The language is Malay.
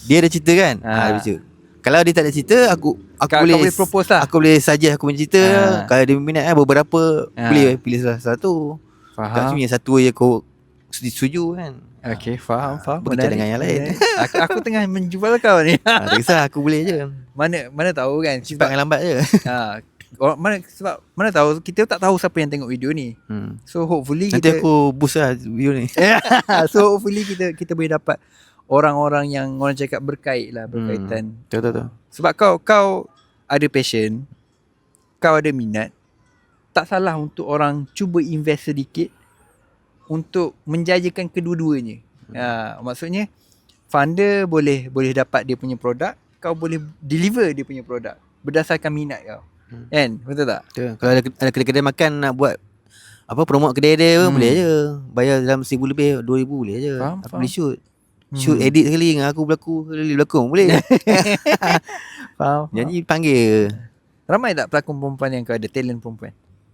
dia ada cerita kan, dia baca. Kalau dia tak ada cerita, aku boleh boleh propose lah. Aku boleh suggest aku punya cerita. Kalau dia minat beberapa, boleh pilih salah satu. Faham. Kat satu je kau setuju kan. Okay, faham. Berkaitan dengan yang lain. Aku tengah menjual kau ni. Tak kisah, aku boleh je. Mana tahu kan, cepat dengan lambat je. Mana tahu, kita tak tahu siapa yang tengok video ni. So hopefully nanti aku boost lah video ni. So hopefully kita boleh dapat orang-orang yang orang cakap berkaitan. Betul. Sebab kau ada passion, kau ada minat, tak salah untuk orang cuba invest sedikit untuk menjajakan kedua-duanya. Maksudnya funder boleh dapat dia punya produk, kau boleh deliver dia punya produk berdasarkan minat kau. Kan? Betul tak? Betul. Kalau ada kedai makan nak buat promote kedai dia boleh je. Bayar dalam 1,000 lebih, 2,000 boleh je. Aku boleh shoot. Shoot edit sekali dengan aku berlakon boleh. Faham. Jadi panggil. Ramai tak pelakon perempuan yang kau ada talent perempuan?